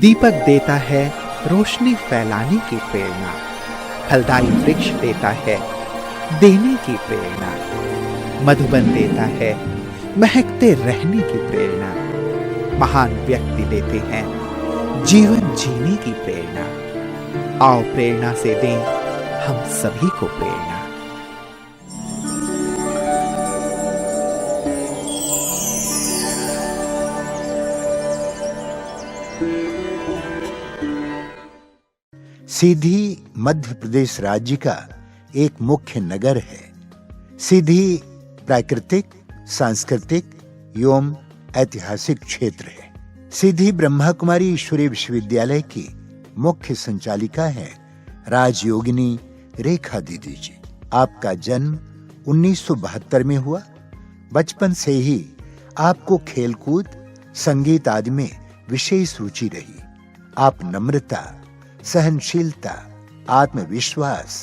दीपक देता है रोशनी फैलाने की प्रेरणा, फलदायी वृक्ष देता है देने की प्रेरणा, मधुबन देता है महकते रहने की प्रेरणा, महान व्यक्ति देते हैं जीवन जीने की प्रेरणा। आओ प्रेरणा से दें हम सभी को प्रेरणा। सीधी मध्य प्रदेश राज्य का एक मुख्य नगर है। सीधी प्राकृतिक, सांस्कृतिक एवं ऐतिहासिक क्षेत्र है। सीधी ब्रह्मा कुमारी ईश्वरीय विश्वविद्यालय की मुख्य संचालिका है राजयोगिनी रेखा दीदी जी। आपका जन्म 1972 में हुआ। बचपन से ही आपको खेलकूद, संगीत आदि में विशेष रुचि रही। आप नम्रता, सहनशीलता, आत्मविश्वास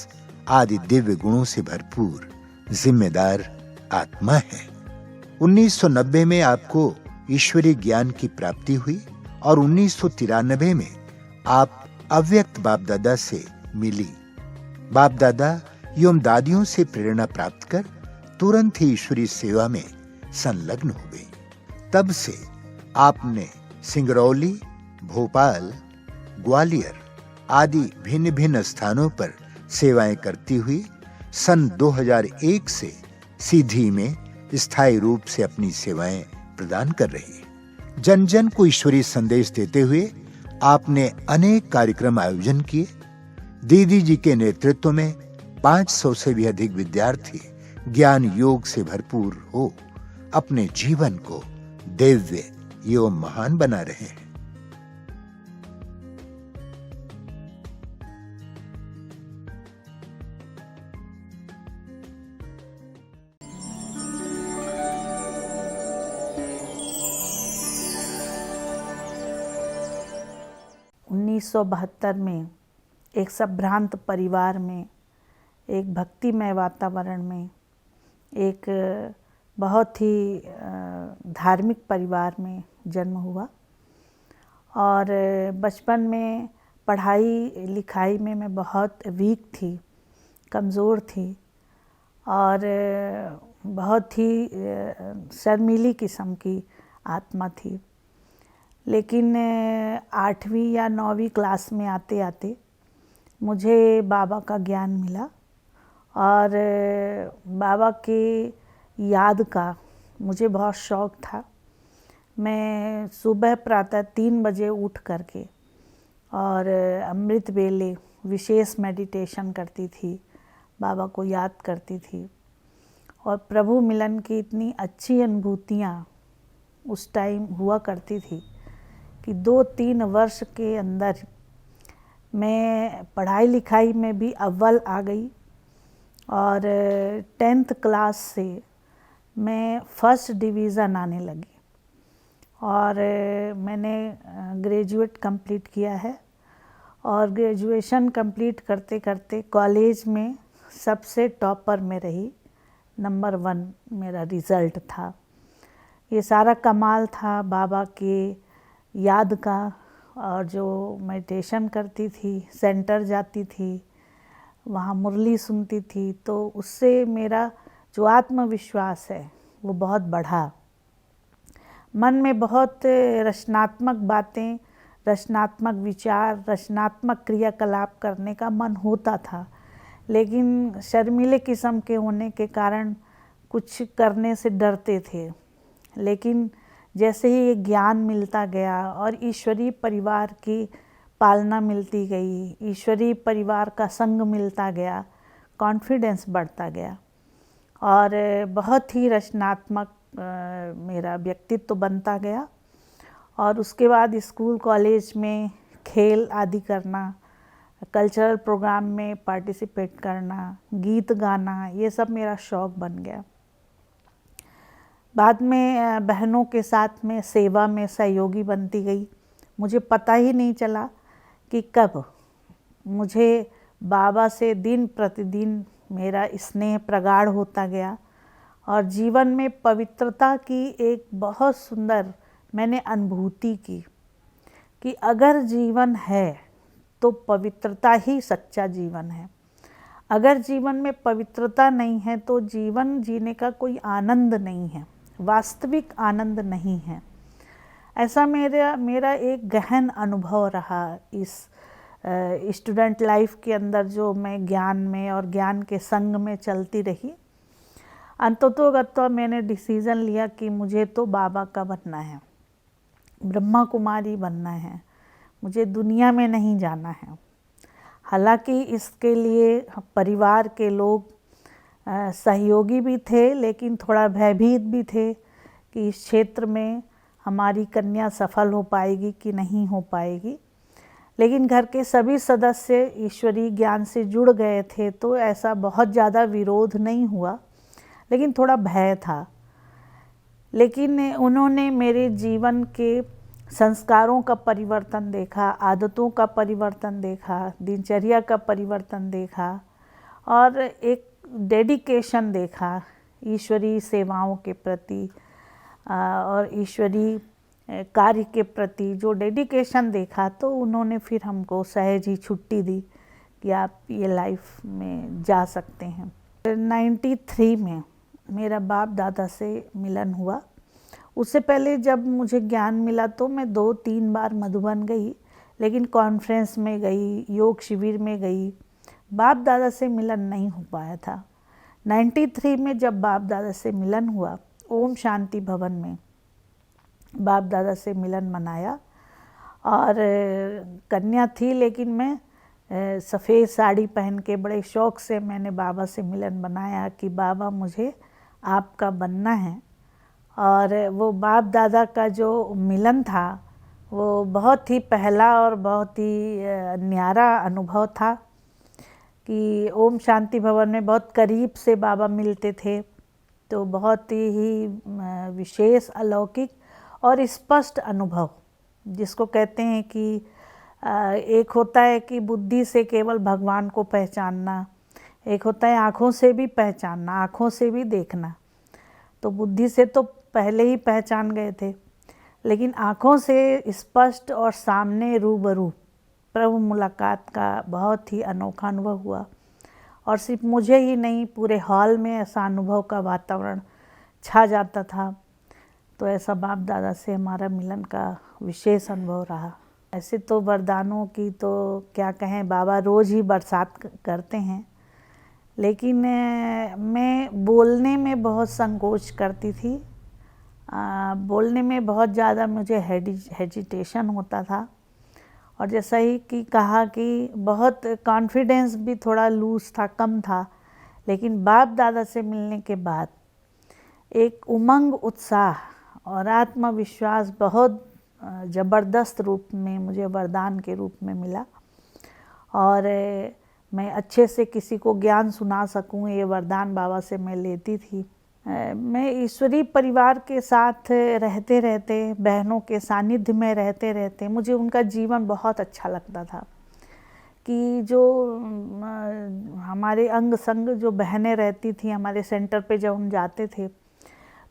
आदि दिव्य गुणों से भरपूर जिम्मेदार आत्मा है। 1990 में आपको ईश्वरीय ज्ञान की प्राप्ति हुई और 1993 में आप अव्यक्त बाप दादा से मिली। बाप दादा एवं दादियों से प्रेरणा प्राप्त कर तुरंत ही ईश्वरीय सेवा में संलग्न हो गई। तब से आपने सिंगरौली, भोपाल, ग्वालियर आदि भिन्न भिन्न स्थानों पर सेवाएं करती हुई सन 2001 से सीधी में स्थायी रूप से अपनी सेवाएं प्रदान कर रही है। जन जन को ईश्वरीय संदेश देते हुए आपने अनेक कार्यक्रम आयोजन किए। दीदी जी के नेतृत्व में 500 से भी अधिक विद्यार्थी ज्ञान योग से भरपूर हो अपने जीवन को दिव्य एवं महान बना रहे हैं। उन्नीस 1972 में एक संभ्रांत परिवार में, एक भक्तिमय वातावरण में, एक बहुत ही धार्मिक परिवार में जन्म हुआ। और बचपन में पढ़ाई लिखाई में मैं बहुत वीक थी, कमज़ोर थी और बहुत ही शर्मीली किस्म की आत्मा थी। लेकिन 8वीं या 9वीं क्लास में आते आते मुझे बाबा का ज्ञान मिला और बाबा के याद का मुझे बहुत शौक़ था। मैं सुबह प्रातः 3 बजे उठ करके और अमृत वेले विशेष मेडिटेशन करती थी, बाबा को याद करती थी और प्रभु मिलन की इतनी अच्छी अनुभूतियाँ उस टाइम हुआ करती थी कि 2-3 वर्ष के अंदर मैं पढ़ाई लिखाई में भी अव्वल आ गई और 10th क्लास से मैं फर्स्ट डिवीज़न आने लगी और मैंने ग्रेजुएट कंप्लीट किया है। और ग्रेजुएशन कंप्लीट करते करते कॉलेज में सबसे टॉपर में रही, नंबर 1 मेरा रिज़ल्ट था। ये सारा कमाल था बाबा के याद का। और जो मेडिटेशन करती थी, सेंटर जाती थी, वहाँ मुरली सुनती थी, तो उससे मेरा जो आत्मविश्वास है वो बहुत बढ़ा। मन में बहुत रचनात्मक बातें, रचनात्मक विचार, रचनात्मक क्रियाकलाप करने का मन होता था, लेकिन शर्मीले किस्म के होने के कारण कुछ करने से डरते थे। लेकिन जैसे ही ये ज्ञान मिलता गया और ईश्वरीय परिवार की पालना मिलती गई, ईश्वरीय परिवार का संग मिलता गया, कॉन्फिडेंस बढ़ता गया और बहुत ही रचनात्मक मेरा व्यक्तित्व बनता गया। और उसके बाद स्कूल कॉलेज में खेल आदि करना, कल्चरल प्रोग्राम में पार्टिसिपेट करना, गीत गाना, ये सब मेरा शौक़ बन गया। बाद में बहनों के साथ में सेवा में सहयोगी बनती गई। मुझे पता ही नहीं चला कि कब मुझे बाबा से दिन प्रतिदिन मेरा स्नेह प्रगाढ़ होता गया और जीवन में पवित्रता की एक बहुत सुंदर मैंने अनुभूति की। कि अगर जीवन है तो पवित्रता ही सच्चा जीवन है। अगर जीवन में पवित्रता नहीं है तो जीवन जीने का कोई आनंद नहीं है, वास्तविक आनंद नहीं है। ऐसा मेरा एक गहन अनुभव रहा इस स्टूडेंट लाइफ के अंदर, जो मैं ज्ञान में और ज्ञान के संग में चलती रही। अंततोगत्वा मैंने डिसीज़न लिया कि मुझे तो बाबा का बनना है, ब्रह्मा कुमारी बनना है, मुझे दुनिया में नहीं जाना है। हालांकि इसके लिए परिवार के लोग सहयोगी भी थे, लेकिन थोड़ा भयभीत भी थे कि इस क्षेत्र में हमारी कन्या सफल हो पाएगी कि नहीं हो पाएगी। लेकिन घर के सभी सदस्य ईश्वरीय ज्ञान से जुड़ गए थे, तो ऐसा बहुत ज़्यादा विरोध नहीं हुआ, लेकिन थोड़ा भय था। लेकिन उन्होंने मेरे जीवन के संस्कारों का परिवर्तन देखा, आदतों का परिवर्तन देखा, दिनचर्या का परिवर्तन देखा और एक डेडिकेशन देखा ईश्वरीय सेवाओं के प्रति और ईश्वरीय कार्य के प्रति जो डेडिकेशन देखा, तो उन्होंने फिर हमको सहज ही छुट्टी दी कि आप ये लाइफ में जा सकते हैं। 93 में मेरा बाप दादा से मिलन हुआ। उससे पहले जब मुझे ज्ञान मिला तो मैं 2-3 बार मधुबन गई, लेकिन कॉन्फ्रेंस में गई, योग शिविर में गई, बाप दादा से मिलन नहीं हो पाया था। 93 में जब बाप दादा से मिलन हुआ, ओम शांति भवन में बाप दादा से मिलन मनाया और कन्या थी, लेकिन मैं सफ़ेद साड़ी पहन के बड़े शौक़ से मैंने बाबा से मिलन मनाया कि बाबा मुझे आपका बनना है। और वो बाप दादा का जो मिलन था वो बहुत ही पहला और बहुत ही न्यारा अनुभव था कि ओम शांति भवन में बहुत करीब से बाबा मिलते थे, तो बहुत ही विशेष, अलौकिक और स्पष्ट अनुभव, जिसको कहते हैं कि एक होता है कि बुद्धि से केवल भगवान को पहचानना, एक होता है आँखों से भी पहचानना, आँखों से भी देखना। तो बुद्धि से तो पहले ही पहचान गए थे, लेकिन आँखों से स्पष्ट और सामने रूबरू प्रभु मुलाकात का बहुत ही अनोखा अनुभव हुआ। और सिर्फ मुझे ही नहीं, पूरे हॉल में ऐसा अनुभव का वातावरण छा जाता था। तो ऐसा बाप दादा से हमारा मिलन का विशेष अनुभव रहा। ऐसे तो वरदानों की तो क्या कहें, बाबा रोज़ ही बरसात करते हैं, लेकिन मैं बोलने में बहुत संकोच करती थी। बोलने में बहुत ज़्यादा मुझे हेजिटेशन होता था, और जैसा ही कि कहा कि बहुत कॉन्फिडेंस भी थोड़ा लूज था, कम था। लेकिन बाप दादा से मिलने के बाद एक उमंग, उत्साह और आत्मविश्वास बहुत ज़बरदस्त रूप में मुझे वरदान के रूप में मिला, और मैं अच्छे से किसी को ज्ञान सुना सकूं, ये वरदान बाबा से मैं लेती थी। मैं ईश्वरीय परिवार के साथ रहते रहते, बहनों के सानिध्य में रहते रहते, मुझे उनका जीवन बहुत अच्छा लगता था कि जो हमारे अंग संग जो बहनें रहती थी हमारे सेंटर पे, जब हम जाते थे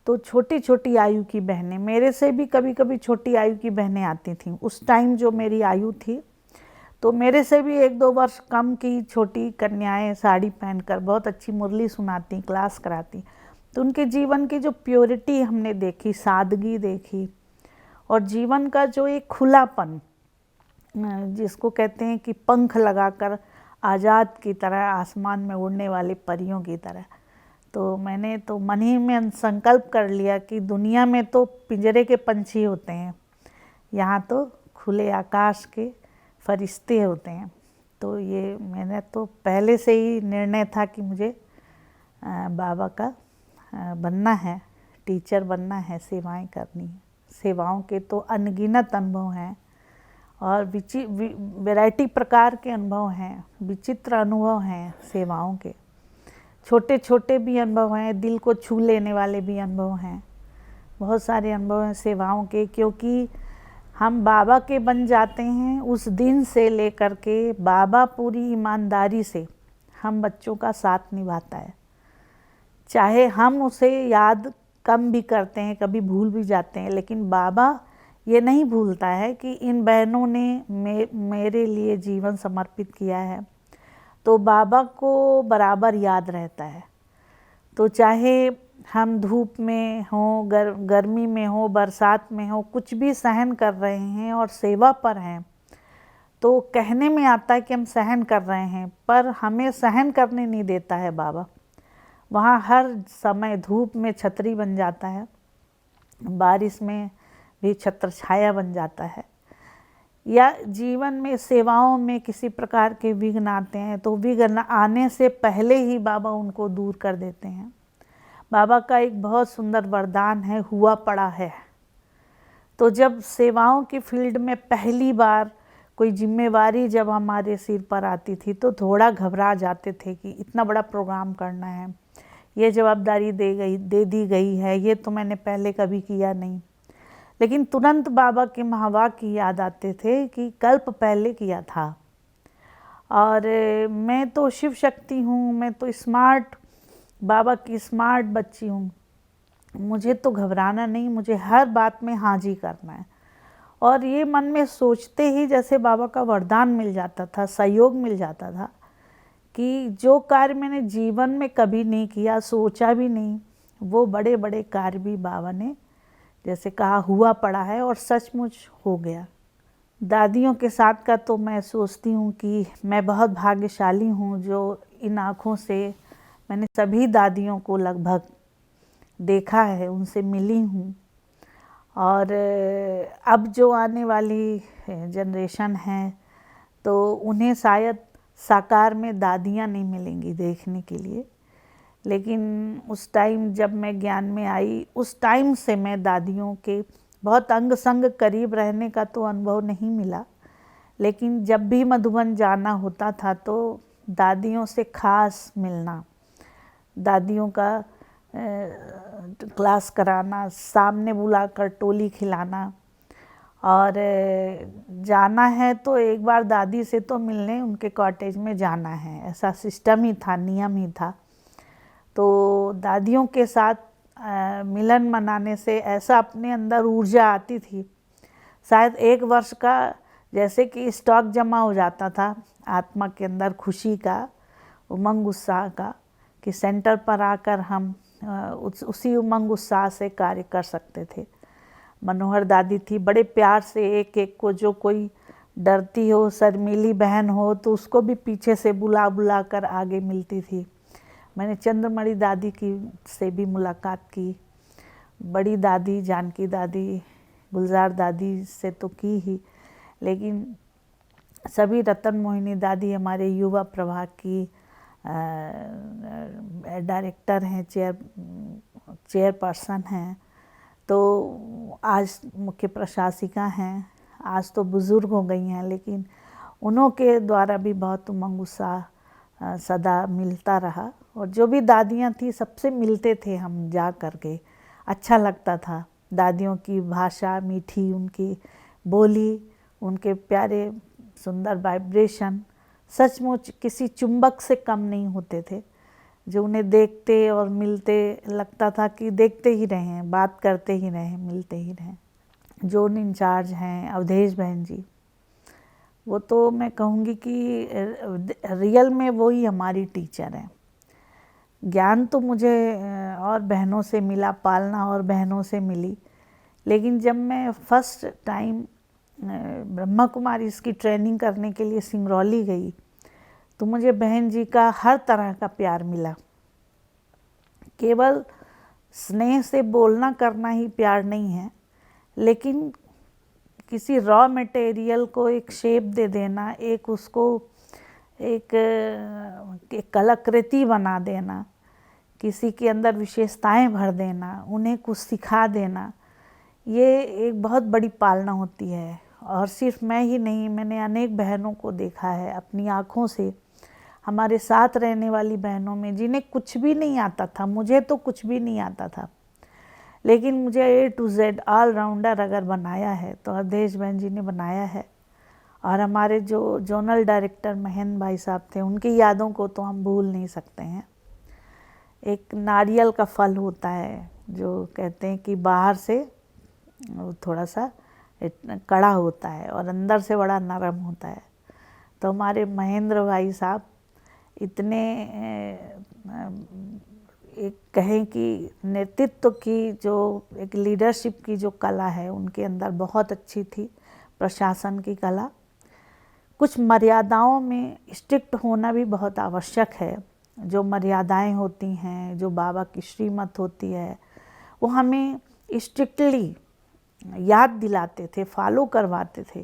तो छोटी छोटी आयु की बहनें, मेरे से भी कभी कभी छोटी आयु की बहनें आती थीं। उस टाइम जो मेरी आयु थी, तो मेरे से भी 1-2 वर्ष कम की छोटी कन्याएं साड़ी पहनकर बहुत अच्छी मुरली सुनाती, क्लास कराती। तो उनके जीवन की जो प्योरिटी हमने देखी, सादगी देखी, और जीवन का जो एक खुलापन, जिसको कहते हैं कि पंख लगाकर आज़ाद की तरह आसमान में उड़ने वाले परियों की तरह। तो मैंने तो मन ही में संकल्प कर लिया कि दुनिया में तो पिंजरे के पंछी होते हैं, यहाँ तो खुले आकाश के फरिश्ते होते हैं। तो ये मैंने तो पहले से ही निर्णय था कि मुझे बाबा का बनना है, टीचर बनना है, सेवाएं करनी है। सेवाओं के तो अनगिनत अनुभव हैं और वैरायटी प्रकार के अनुभव हैं, विचित्र अनुभव हैं सेवाओं के। छोटे छोटे भी अनुभव हैं, दिल को छू लेने वाले भी अनुभव हैं, बहुत सारे अनुभव हैं सेवाओं के। क्योंकि हम बाबा के बन जाते हैं उस दिन से लेकर के, बाबा पूरी ईमानदारी से हम बच्चों का साथ निभाता है। चाहे हम उसे याद कम भी करते हैं, कभी भूल भी जाते हैं, लेकिन बाबा ये नहीं भूलता है कि इन बहनों ने मेरे लिए जीवन समर्पित किया है, तो बाबा को बराबर याद रहता है। तो चाहे हम धूप में हों, गर्मी में हो, बरसात में हो, कुछ भी सहन कर रहे हैं और सेवा पर हैं, तो कहने में आता है कि हम सहन कर रहे हैं, पर हमें सहन करने नहीं देता है बाबा। वहाँ हर समय धूप में छतरी बन जाता है, बारिश में भी छत्र छाया बन जाता है, या जीवन में सेवाओं में किसी प्रकार के विघ्न आते हैं तो विघ्न आने से पहले ही बाबा उनको दूर कर देते हैं। बाबा का एक बहुत सुंदर वरदान है, हुआ पड़ा है। तो जब सेवाओं की फील्ड में पहली बार कोई जिम्मेवारी जब हमारे सिर पर आती थी तो थोड़ा घबरा जाते थे कि इतना बड़ा प्रोग्राम करना है, ये जवाबदारी दे दी गई है, ये तो मैंने पहले कभी किया नहीं। लेकिन तुरंत बाबा के महावाक्य याद आते थे कि कल्प पहले किया था, और मैं तो शिव शक्ति हूँ, मैं तो स्मार्ट, बाबा की स्मार्ट बच्ची हूँ, मुझे तो घबराना नहीं, मुझे हर बात में हाँ जी करना है। और ये मन में सोचते ही जैसे बाबा का वरदान मिल जाता था, सहयोग मिल जाता था कि जो कार्य मैंने जीवन में कभी नहीं किया, सोचा भी नहीं, वो बड़े बड़े कार्य भी बाबा ने जैसे कहा हुआ पड़ा है और सचमुच हो गया। दादियों के साथ का तो मैं सोचती हूँ कि मैं बहुत भाग्यशाली हूँ जो इन आँखों से मैंने सभी दादियों को लगभग देखा है, उनसे मिली हूँ। और अब जो आने वाली जनरेशन है तो उन्हें शायद साकार में दादियाँ नहीं मिलेंगी देखने के लिए, लेकिन उस टाइम जब मैं ज्ञान में आई, उस टाइम से मैं दादियों के बहुत अंग संग करीब रहने का तो अनुभव नहीं मिला, लेकिन जब भी मधुबन जाना होता था तो दादियों से खास मिलना, दादियों का क्लास कराना, सामने बुलाकर टोली खिलाना, और जाना है तो एक बार दादी से तो मिलने उनके कॉटेज में जाना है, ऐसा सिस्टम ही था, नियम ही था। तो दादियों के साथ मिलन मनाने से ऐसा अपने अंदर ऊर्जा आती थी, शायद 1 वर्ष का जैसे कि स्टॉक जमा हो जाता था आत्मा के अंदर, खुशी का, उमंग उत्साह का, कि सेंटर पर आकर हम उसी उमंग उत्साह से कार्य कर सकते थे। मनोहर दादी थी, बड़े प्यार से एक एक को, जो कोई डरती हो, शर्मीली बहन हो तो उसको भी पीछे से बुला बुला कर आगे मिलती थी। मैंने चंद्रमणि दादी की से भी मुलाकात की, बड़ी दादी, जानकी दादी, गुलजार दादी से तो की ही, लेकिन सभी, रतन मोहिनी दादी हमारे युवा प्रभाग की डायरेक्टर हैं, चेयरपर्सन हैं, तो आज मुख्य प्रशासिका हैं, आज तो बुज़ुर्ग हो गई हैं, लेकिन उन्हों के द्वारा भी बहुत उमंग उत्साह सदा मिलता रहा। और जो भी दादियाँ थी सबसे मिलते थे हम जा कर के, अच्छा लगता था। दादियों की भाषा मीठी, उनकी बोली, उनके प्यारे सुंदर वाइब्रेशन सचमुच किसी चुंबक से कम नहीं होते थे, जो उन्हें देखते और मिलते लगता था कि देखते ही रहें, बात करते ही रहें, मिलते ही रहें। जोन इंचार्ज हैं अवधेश बहन जी, वो तो मैं कहूँगी कि रियल में वो ही हमारी टीचर हैं। ज्ञान तो मुझे और बहनों से मिला, पालना और बहनों से मिली, लेकिन जब मैं फर्स्ट टाइम ब्रह्मा कुमारी इसकी ट्रेनिंग करने के लिए सिंगरौली गई तो मुझे बहन जी का हर तरह का प्यार मिला। केवल स्नेह से बोलना करना ही प्यार नहीं है, लेकिन किसी रॉ मटेरियल को एक शेप दे देना, एक उसको एक कलाकृति बना देना, किसी के अंदर विशेषताएं भर देना, उन्हें कुछ सिखा देना, ये एक बहुत बड़ी पालना होती है। और सिर्फ मैं ही नहीं, मैंने अनेक बहनों को देखा है अपनी आँखों से, हमारे साथ रहने वाली बहनों में, जिन्हें कुछ भी नहीं आता था। मुझे तो कुछ भी नहीं आता था, लेकिन मुझे A to Z ऑलराउंडर अगर बनाया है तो अवधेश बहन जी ने बनाया है। और हमारे जो जोनल डायरेक्टर महेंद्र भाई साहब थे, उनकी यादों को तो हम भूल नहीं सकते हैं। एक नारियल का फल होता है जो कहते हैं कि बाहर से थोड़ा सा इतना कड़ा होता है और अंदर से बड़ा नरम होता है। तो हमारे महेंद्र भाई साहब इतने एक कहें कि नेतृत्व की जो एक लीडरशिप की जो कला है उनके अंदर बहुत अच्छी थी, प्रशासन की कला। कुछ मर्यादाओं में स्ट्रिक्ट होना भी बहुत आवश्यक है। जो मर्यादाएं होती हैं, जो बाबा की श्रीमत होती है, वो हमें स्ट्रिक्टली याद दिलाते थे, फॉलो करवाते थे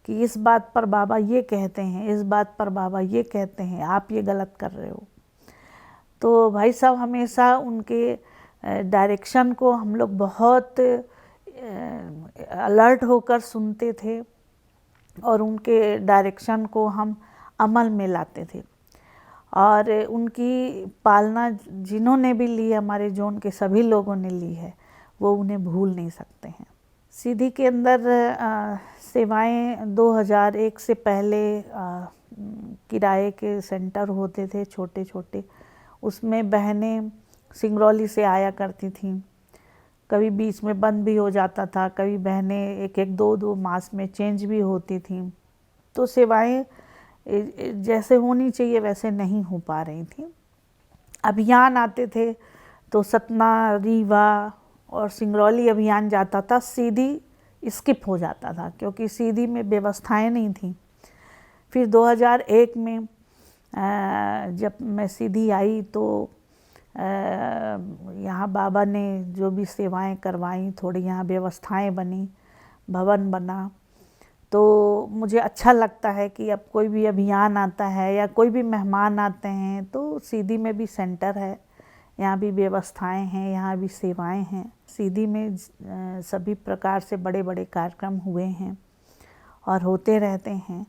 कि इस बात पर बाबा ये कहते हैं, इस बात पर बाबा ये कहते हैं, आप ये गलत कर रहे हो। तो भाई साहब हमेशा उनके डायरेक्शन को हम लोग बहुत अलर्ट होकर सुनते थे और उनके डायरेक्शन को हम अमल में लाते थे। और उनकी पालना जिन्होंने भी ली, हमारे जोन के सभी लोगों ने ली है, वो उन्हें भूल नहीं सकते हैं। सीधी के अंदर सेवाएं 2001 से पहले किराए के सेंटर होते थे छोटे छोटे, उसमें बहनें सिंगरौली से आया करती थीं। कभी बीच में बंद भी हो जाता था, कभी बहनें एक एक दो दो मास में चेंज भी होती थीं। तो सेवाएं जैसे होनी चाहिए वैसे नहीं हो पा रही थी। अभियान आते थे तो सतना, रीवा और सिंगरौली अभियान जाता था, सीधी स्किप हो जाता था क्योंकि सीधी में व्यवस्थाएं नहीं थी। फिर 2001 में जब मैं सीधी आई तो यहाँ बाबा ने जो भी सेवाएं करवाई, थोड़ी यहाँ व्यवस्थाएं बनी, भवन बना, तो मुझे अच्छा लगता है कि अब कोई भी अभियान आता है या कोई भी मेहमान आते हैं तो सीधी में भी सेंटर है, यहाँ भी व्यवस्थाएं हैं, यहाँ भी सेवाएं हैं। सीधी में सभी प्रकार से बड़े बड़े कार्यक्रम हुए हैं और होते रहते हैं।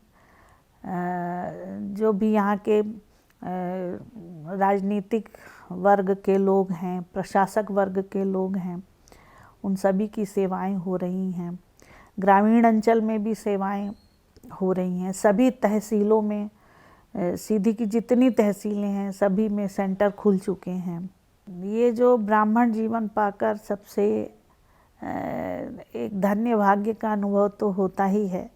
जो भी यहाँ के राजनीतिक वर्ग के लोग हैं, प्रशासक वर्ग के लोग हैं, उन सभी की सेवाएं हो रही हैं। ग्रामीण अंचल में भी सेवाएं हो रही हैं। सभी तहसीलों में, सीधी की जितनी तहसीलें हैं सभी में सेंटर खुल चुके हैं। ये जो ब्राह्मण जीवन पाकर सबसे एक धन्य भाग्य का अनुभव तो होता ही है।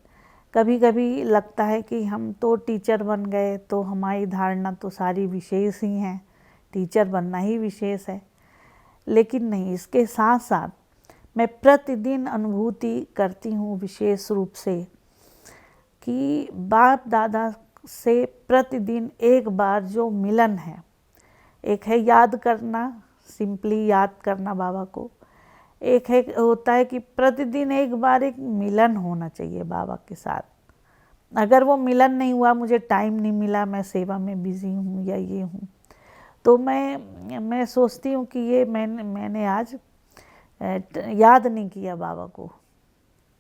कभी कभी लगता है कि हम तो टीचर बन गए तो हमारी धारणा तो सारी विशेष ही हैं, टीचर बनना ही विशेष है। लेकिन नहीं, इसके साथ साथ मैं प्रतिदिन अनुभूति करती हूँ विशेष रूप से कि बाप दादा से प्रतिदिन एक बार जो मिलन है, एक है याद करना, सिंपली याद करना बाबा को, एक है होता है कि प्रतिदिन एक बार एक मिलन होना चाहिए बाबा के साथ। अगर वो मिलन नहीं हुआ, मुझे टाइम नहीं मिला, मैं सेवा में बिज़ी हूँ या ये हूँ, तो मैं सोचती हूँ कि ये मैंने आज याद नहीं किया बाबा को।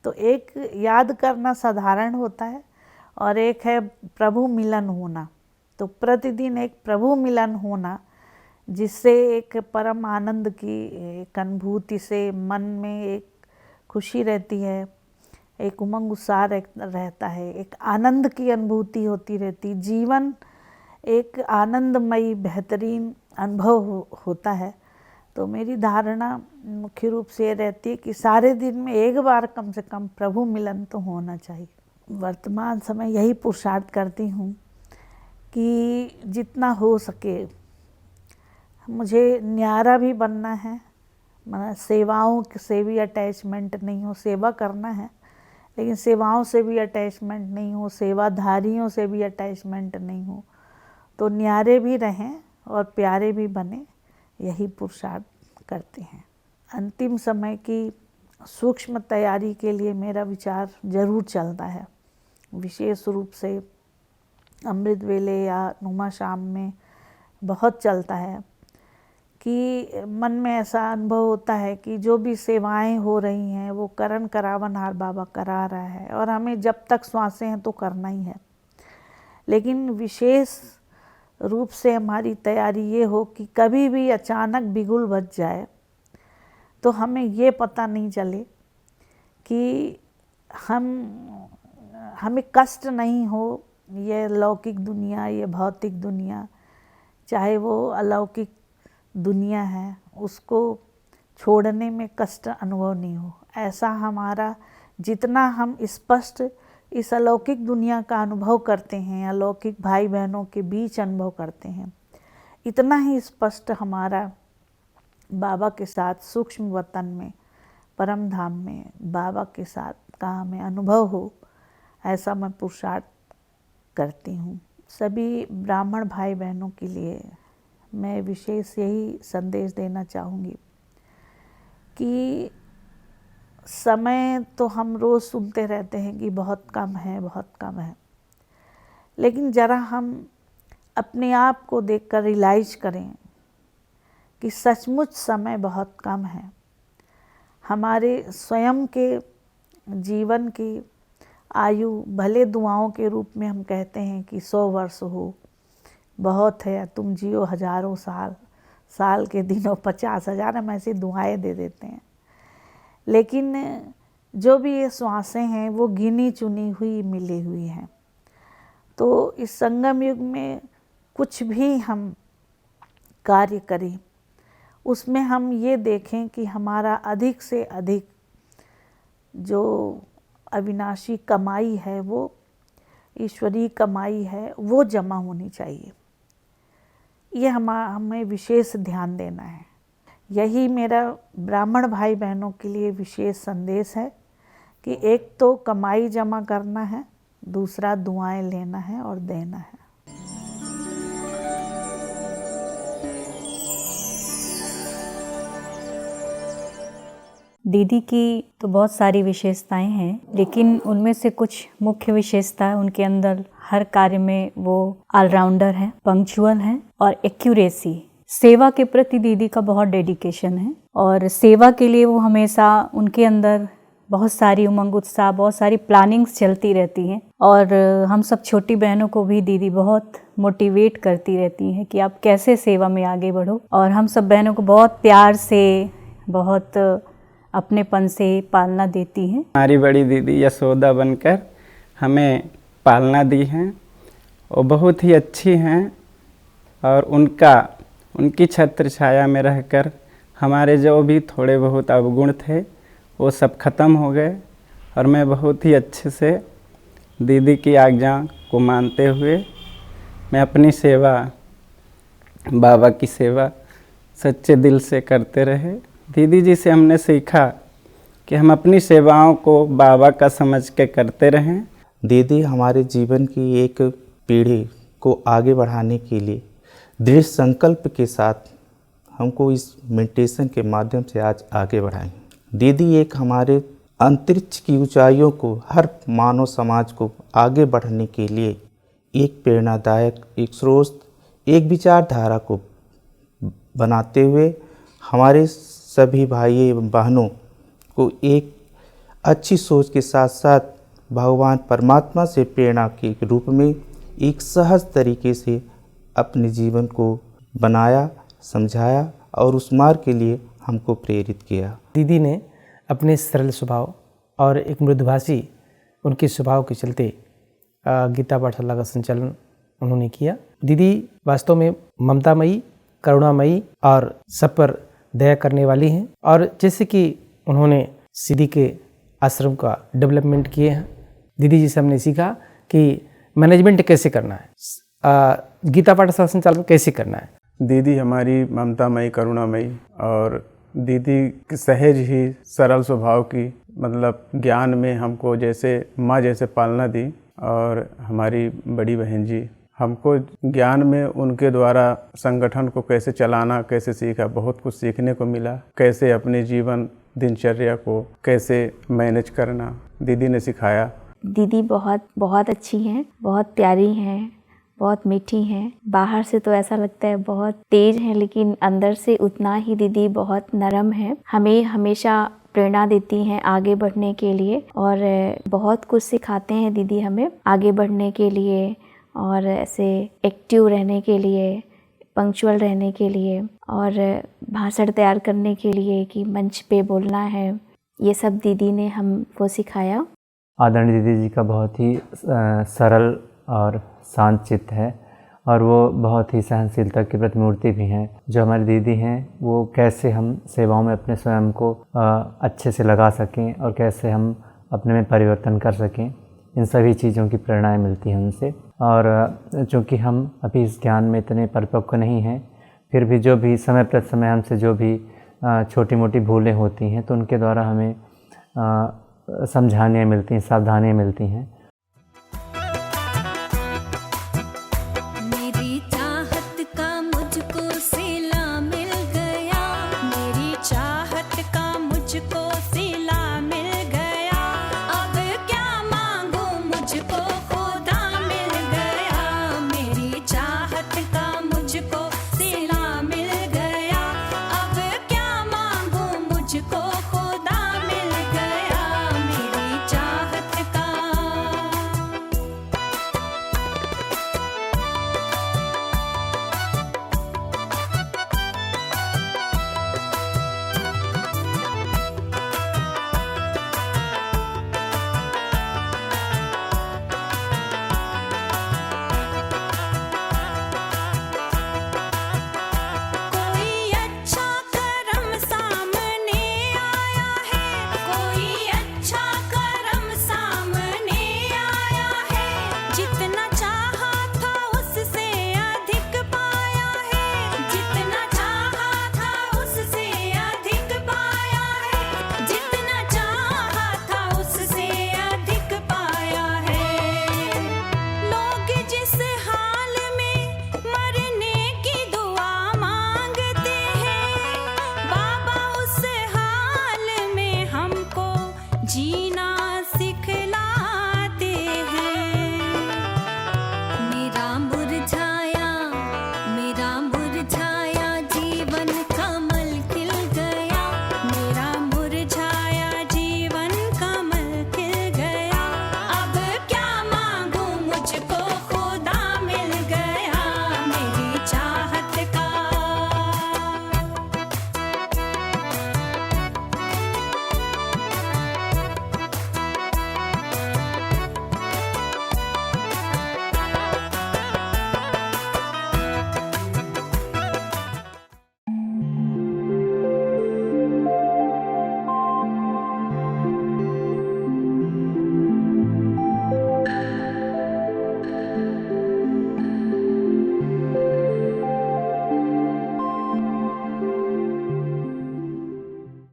तो एक याद करना साधारण होता है और एक है प्रभु मिलन होना। तो प्रतिदिन एक प्रभु मिलन होना, जिससे एक परम आनंद की एक अनुभूति से मन में एक खुशी रहती है, एक उमंग उत्साह रहता है, एक आनंद की अनुभूति होती रहती, जीवन एक आनंदमयी बेहतरीन अनुभव होता है। तो मेरी धारणा मुख्य रूप से रहती है कि सारे दिन में एक बार कम से कम प्रभु मिलन तो होना चाहिए। वर्तमान समय यही पुरुषार्थ करती हूँ कि जितना हो सके मुझे न्यारा भी बनना है, मतलब सेवाओं से भी अटैचमेंट नहीं हो, सेवा करना है लेकिन सेवाओं से भी अटैचमेंट नहीं हो, सेवाधारियों से भी अटैचमेंट नहीं हो, तो न्यारे भी रहें और प्यारे भी बने, यही पुरुषार्थ करते हैं। अंतिम समय की सूक्ष्म तैयारी के लिए मेरा विचार जरूर चलता है, विशेष रूप से अमृत वेले या नुमा शाम में बहुत चलता है कि मन में ऐसा अनुभव होता है कि जो भी सेवाएं हो रही हैं वो करण करावनहार बाबा करा रहा है और हमें जब तक श्वासें हैं तो करना ही है। लेकिन विशेष रूप से हमारी तैयारी ये हो कि कभी भी अचानक बिगुल बज जाए तो हमें ये पता नहीं चले कि हमें कष्ट नहीं हो। ये लौकिक दुनिया, ये भौतिक दुनिया, चाहे वो अलौकिक दुनिया है, उसको छोड़ने में कष्ट अनुभव नहीं हो, ऐसा हमारा जितना हम स्पष्ट इस अलौकिक दुनिया का अनुभव करते हैं, अलौकिक भाई बहनों के बीच अनुभव करते हैं, इतना ही स्पष्ट हमारा बाबा के साथ सूक्ष्म वतन में, परम धाम में बाबा के साथ का हमें अनुभव हो, ऐसा मैं पुरुषार्थ करती हूँ। सभी ब्राह्मण भाई बहनों के लिए मैं विशेष यही संदेश देना चाहूँगी कि समय तो हम रोज़ सुनते रहते हैं कि बहुत कम है, बहुत कम है, लेकिन ज़रा हम अपने आप को देखकर रियलाइज करें कि सचमुच समय बहुत कम है। हमारे स्वयं के जीवन की आयु भले दुआओं के रूप में हम कहते हैं कि 100 वर्ष हो, बहुत है, तुम जियो हजारों साल, साल के दिनों 50,000, हम ऐसी दुआएं दे देते हैं। लेकिन जो भी ये श्वासें हैं वो गिनी चुनी हुई मिली हुई हैं। तो इस संगम युग में कुछ भी हम कार्य करें, उसमें हम ये देखें कि हमारा अधिक से अधिक जो अविनाशी कमाई है, वो ईश्वरीय कमाई है, वो जमा होनी चाहिए। ये हमें विशेष ध्यान देना है। यही मेरा ब्राह्मण भाई बहनों के लिए विशेष संदेश है कि एक तो कमाई जमा करना है, दूसरा दुआएं लेना है और देना है। दीदी की तो बहुत सारी विशेषताएं हैं, लेकिन उनमें से कुछ मुख्य विशेषता उनके अंदर हर कार्य में वो ऑलराउंडर हैं, पंक्चुअल हैं और एक्यूरेसी। सेवा के प्रति दीदी का बहुत डेडिकेशन है और सेवा के लिए वो हमेशा, उनके अंदर बहुत सारी उमंग उत्साह, बहुत सारी प्लानिंग्स चलती रहती हैं और हम सब छोटी बहनों को भी दीदी बहुत मोटिवेट करती रहती हैं कि आप कैसे सेवा में आगे बढ़ो, और हम सब बहनों को बहुत प्यार से, बहुत अपनेपन से पालना देती हैं। हमारी बड़ी दीदी यशोदा बनकर हमें पालना दी हैं, वो बहुत ही अच्छी हैं और उनकी छत्र छाया में रहकर हमारे जो भी थोड़े बहुत अवगुण थे वो सब खत्म हो गए और मैं बहुत ही अच्छे से दीदी की आज्ञा को मानते हुए मैं अपनी सेवा, बाबा की सेवा सच्चे दिल से करते रहे। दीदी जी से हमने सीखा कि हम अपनी सेवाओं को बाबा का समझ के करते रहें। दीदी हमारे जीवन की एक पीढ़ी को आगे बढ़ाने के लिए दृढ़ संकल्प के साथ हमको इस मेडिटेशन के माध्यम से आज आगे बढ़ाएं। दीदी एक हमारे अंतरिक्ष की ऊंचाइयों को, हर मानव समाज को आगे बढ़ने के लिए एक प्रेरणादायक, एक स्रोत, एक विचारधारा को बनाते हुए हमारे सभी भाई एवं बहनों को एक अच्छी सोच के साथ साथ भगवान परमात्मा से प्रेरणा के रूप में एक सहज तरीके से अपने जीवन को बनाया, समझाया और उस मार्ग के लिए हमको प्रेरित किया। दीदी ने अपने सरल स्वभाव और एक मृदुभाषी उनके स्वभाव के चलते गीता पाठशाला का संचालन उन्होंने किया। दीदी वास्तव में ममतामयी, करुणामयी और सब पर दया करने वाली हैं। और जैसे कि उन्होंने सिद्धि के आश्रम का डेवलपमेंट किए हैं, दीदी जी से हमने सीखा कि मैनेजमेंट कैसे करना है, गीता पाठशाला संचालन कैसे करना है। दीदी हमारी ममतामयी, करुणामयी और दीदी सहज ही सरल स्वभाव की, मतलब ज्ञान में हमको जैसे माँ जैसे पालना दी। और हमारी बड़ी बहन जी हमको ज्ञान में उनके द्वारा संगठन को कैसे चलाना, कैसे सीखा, बहुत कुछ सीखने को मिला। कैसे अपने जीवन दिनचर्या को कैसे मैनेज करना दीदी ने सिखाया। दीदी बहुत बहुत अच्छी हैं, बहुत प्यारी हैं, बहुत मीठी हैं। बाहर से तो ऐसा लगता है बहुत तेज हैं, लेकिन अंदर से उतना ही दीदी बहुत नरम है। हमें हमेशा प्रेरणा देती हैं आगे बढ़ने के लिए और बहुत कुछ सिखाते हैं दीदी हमें आगे बढ़ने के लिए और ऐसे एक्टिव रहने के लिए, पंक्चुअल रहने के लिए और भाषण तैयार करने के लिए कि मंच पे बोलना है, ये सब दीदी ने हमको सिखाया। आदरणीय दीदी जी का बहुत ही सरल और शांत चित्त है और वो बहुत ही सहनशीलता की प्रतिमूर्ति भी हैं। जो हमारी दीदी हैं वो कैसे हम सेवाओं में अपने स्वयं को अच्छे से लगा सकें और कैसे हम अपने में परिवर्तन कर सकें, इन सभी चीज़ों की प्रेरणाएं मिलती हैं उनसे। और चूँकि हम अभी इस ज्ञान में इतने परिपक्व नहीं हैं, फिर भी जो भी समय प्रति समय हमसे जो भी छोटी मोटी भूलें होती हैं तो उनके द्वारा हमें समझाने मिलती हैं, सावधानियाँ मिलती हैं।